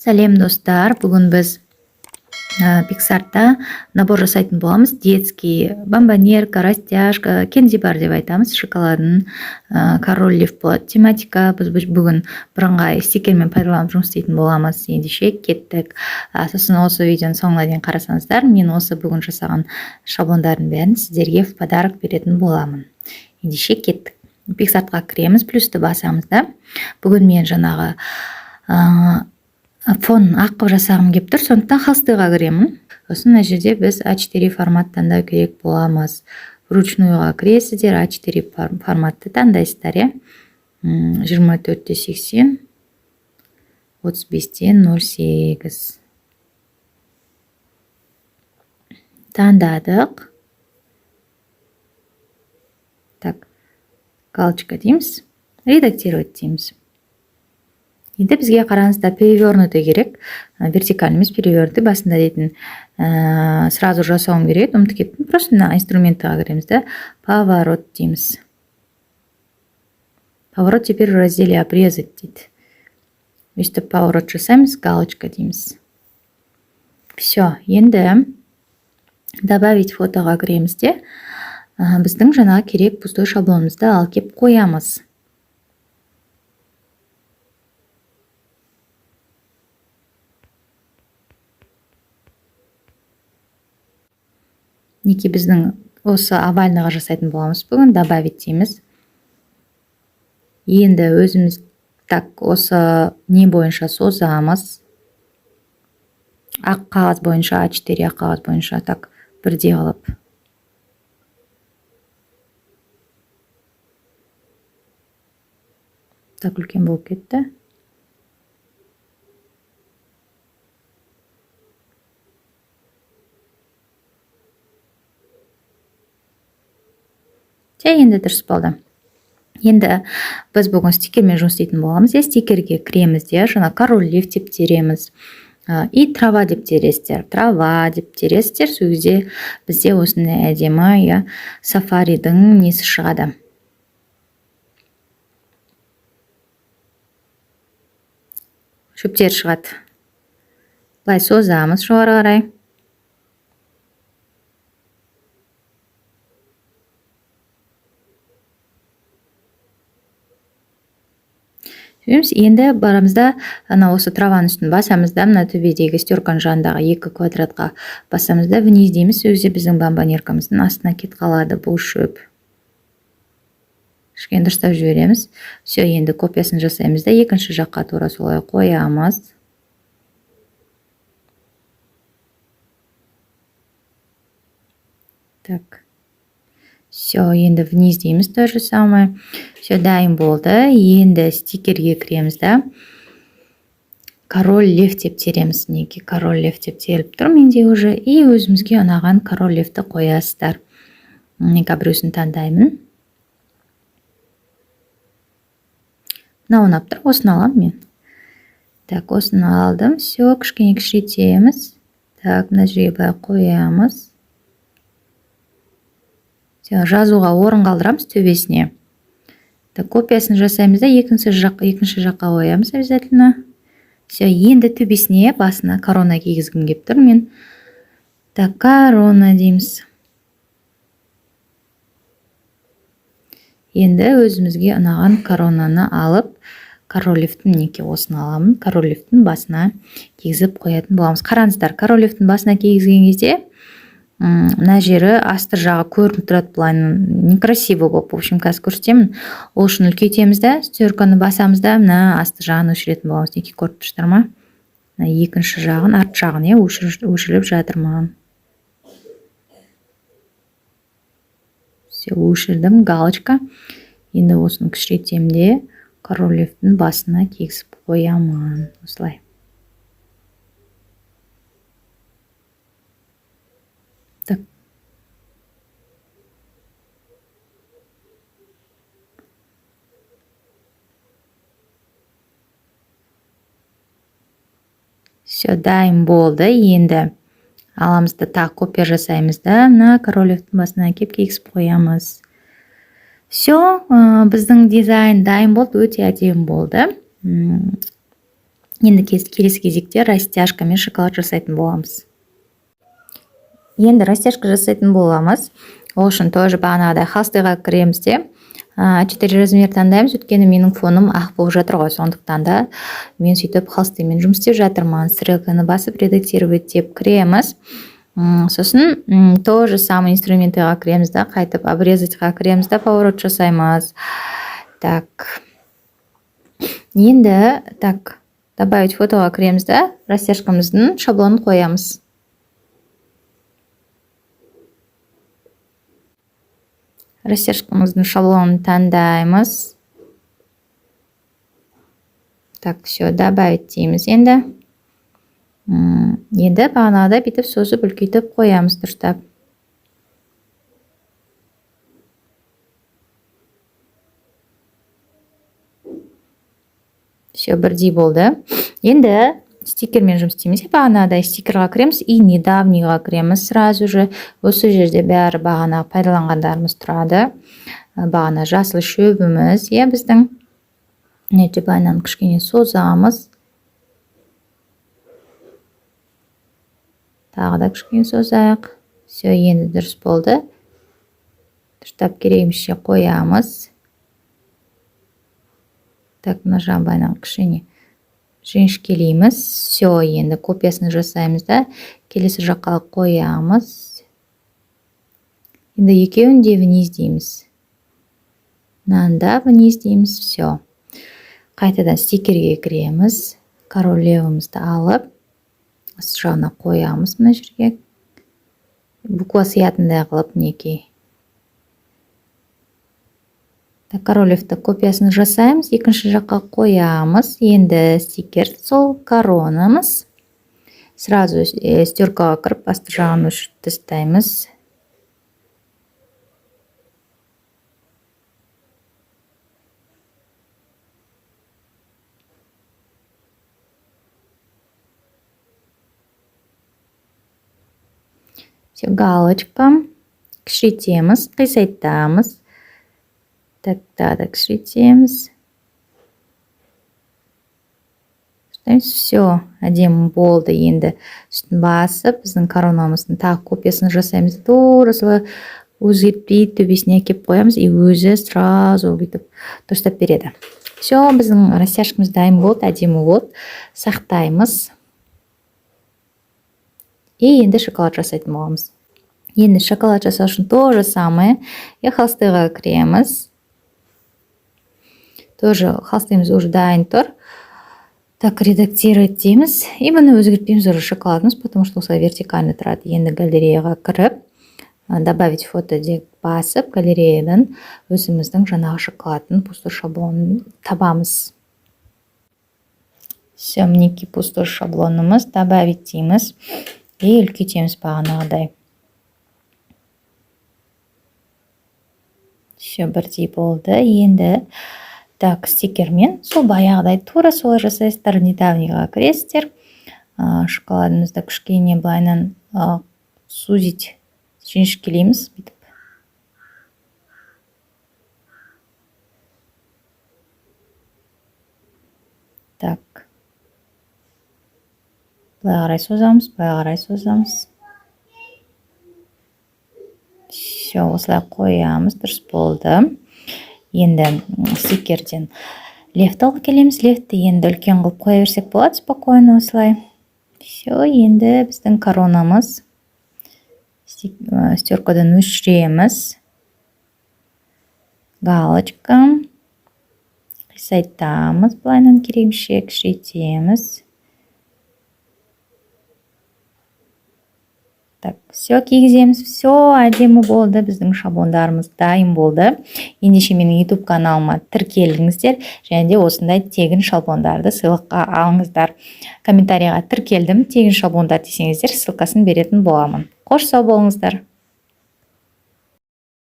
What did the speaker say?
Сәлем достар, бүгін біз Pixar'та набор жасайтын боламыз. Детский бомбонерка, растяжка, кенди бар деп айтамыз. Шоколадын король лев болады. Тематика біз бүгін бірыңғай стикермен пайдаланып жұмыс істейтін боламыз. Ендеше кеттік. Сосын осы видеоны соңына дейін қарасаңыздар, мен осы бүгін жасаған шаблондардың бәрін сіздерге в подарок беретін боламын. Ендеше кеттік. Pixar'ға кіреміз, плюсті басамыз да. Бүгін мен жаңағы фон ақ қылып жасағым келіп тұр, сондықтан холстыға кіремін. Сосын мына жерде біз А4 формат таңдау керек боламыз. Вручнуйға кіресіздер, А4 форматты таңдайсыздар, 24-80, 35-08. Таңдадық. Так, галочка дейміз, редактировать дейміз. Енді бізге қараңызда перевернуты керек, вертикальный емес, перевернуты басында дейтін сразу жасауым керек, ұмытып кеттім. Просто мына инструментіға кіреміз да, поворот дейміз. Поворот теперь в разделе обрезать дейді. Өстіп поворот жасаймыз, галочка дейміз. Все, енді добавить фотоға кіреміз де, біздің жаңа керек пустой шаблонымызды алып кеп қоямыз. Неке біздің осы овальныға жасайтын боламыз бүгін, добавить дейміз. Енді өзіміз так осы не бойынша созамыз. Ақ қағаз бойынша, А4 ақ қағаз бойынша так бірдей қылып. Так үлкен болып кетті. Енді дұрыс болды. Енді біз бүгін стикермен жұмыс істейтін боламыз. Стикерге кіреміз де, жаңа король лев деп тереміз. И трава деп тересіздер. Трава деп тересіздер. Сол кезде бізде осындай әдемі сафаридің несі шығады. Шөптер шығады. Былай созамыз жоғары қарай. Енді барамызда осы траваның үстін басамызда, мына төбедегі стерканың жанындағы 2 квадратқа басамызда, вниз дейміз, өзі біздің бомбонеркамыздың астына кет қалады бұл шөп. Кішкене дұрыстап жібереміз. Все, енді копиясын жасаймыз да, екінші жаққа тура солай қоямыз. Так. Все, енді вниз дейміз, то же самое. Все, дайын болды. Енді стикерге кіреміз да. Король лев деп тереміз. Неге король лев деп теріліп тұр менде уже. И өзімізге ұнаған король левті қоясыздар. Неге біреусін таңдаймын. Мына ұнап тұр, осыны аламын мен. Так, осыны алдым. Все, кішкене кішірейтеміз. Так, мына жерге былай қоямыз. Жазуға орын қалдырамыз төбесіне. Копиясын жасаймыз да, екінші жаққа қоямыз обязательно. Все, енді төбесіне басына корона кигізгім келіп тұр мен. Так, корона дейміз. Енді өзімізге ұнаған коронаны алып, король левтің неке осыны аламын. Король левтің басына кигізіп қоятын боламыз. Қараңыздар, король левтің басына кигізген кезде мына жері асты жағы көрініп тұрады, былай некрасиво болып. В общем, қазір көрсетемін. Ол үшін үлкейтеміз да, стерканы басамыз да, мына асты жағын өшіретін боламыз. Неке көріп тұрсыздар ма? Екінші жағын, арт жағын өшіріліп жатыр маған. Все, өшірдім, галочка. Енді осыны кішірейтем де, король левтің басына кигізіп қоямын. Осылай. Все, дайын болды. Енді аламызда тағы копия жасаймыз да, мына король левтің басына кеп кигізіп қоямыз. Все, біздің дизайн дайын болды, өте әдемі болды. Енді келесі кезекте растяжка мен шоколад жасайтын боламыз. Енді растяжка жасайтын боламыз. Ол үшін тоже бағанағыдай холстыйға кіреміз де А4 размер таңдаймыз, өйткені менің фоным ақ болып жатыр ғой, сондықтан да мен сөйтіп холстыймен жұмыс істеп жатырмын. Стрелканы басып редактировать деп кіреміз. Сосын то же самый инструментыға кіреміз да, қайтып обрезатьға кіреміз да, поворот жасаймыз. Так. Енді добавить фотоға кіреміз да, растяжкамыздың шаблонын қоямыз. Растяжкамыздың шаблонын таңдаймыз. Так, все, добавить дейміз енді. Енді бағанағыдай бүйтіп созып үлкейтіп қоямыз дұрыстап. Все, бірдей болды. Енді стикермен жұмыс істейміз. Бағанағыдай стикерға кіреміз и недавнийға кіреміз. Сразу же осы жерде бәрі бағанағы пайдаланғандарымыз тұрады. Бағана жасыл шөбіміз, біздің. Бағананы кішкене созамыз. Тағы да кішкене созайық. Все, енді дұрыс болды. Дұрыстап керегімізше қоямыз. Так, мына бағананы кішкене жіңішкелейміз. Все, енді копиясын жасаймыз да, келесі жаққа қоямыз. Енді екеуін де вниз дейміз. Мынанда вниз дейміз. Все. Қайтадан стикерге кіреміз. Королевымызды алып, осы жағына қоямыз мына жерге. Буква сиятындай қылып мінекей. Королевті копиясын жасаймыз, екінші жаққа қоямыз. Енді стикер сол коронамыз. Сразу стеркаға кіріп, асты жағын өшіріп тастаймыз. Все, галочка. Кішірейтеміз, қисайтамыз. Так, кішірейтеміз. Все, әдемі болды. Енді үстін басып, біздің коронамыздың тағы копиясын жасаймыз. Тура солай өзгертпей төбесіне әкеп қоямыз, и өзі сразу бүйтіп дұрыстап береді. Все, біздің растяжкамыз дайын болды, әдемі болды. Сақтаймыз. И енді шоколад жасайтын боламыз. Енді шоколад жасау үшін то же самое. Холстыйға кіреміз. Тоже холстыйымыз уже дайын тұр. Так, редактировать дейміз. И бұны өзгертпейміз уже шоколадымыз, потому что осылай вертикально тұрады. Енді галереяға кіріп, добавить фото деп басып, галереядан өзіміздің жаңағы шоколадын, пустой шаблонын табамыз. Все, мінекей пустой шаблонымыз, добавить дейміз. И үлкейтеміз бағанағыдай. Все, бірдей болды. Енді так, стикермен сол баяғыдай тура солай жасайсыздар. Недавнийға кіресіздер. Шоколадымызды кішкене былайынан сузить, жіңішкелейміз. Так. Былай қарай созамыз. Все, осылай қоямыз, дұрыс болды. Енді стикерден лефт келеміз. Лефтті енді үлкен қылып қоя берсек болады, спокойно осылай. Все, енді біздің коронамыз. Стеркадан өшіреміз. Галочка. Қисайтамыз, былайынан керегімше кішірейтеміз. Так, все, кигіземіз. Все, әдемі болды. Біздің шаблондарымыз дайын болды. Ендеше менің YouTube каналыма тіркелдіңіздер. Және де осындай тегін шаблондарды сыйлыққа алыңыздар. Комментарийға тіркелдім, тегін шаблондар десеңіздер, ссылкасын беретін боламын. Қош сау болыңыздар.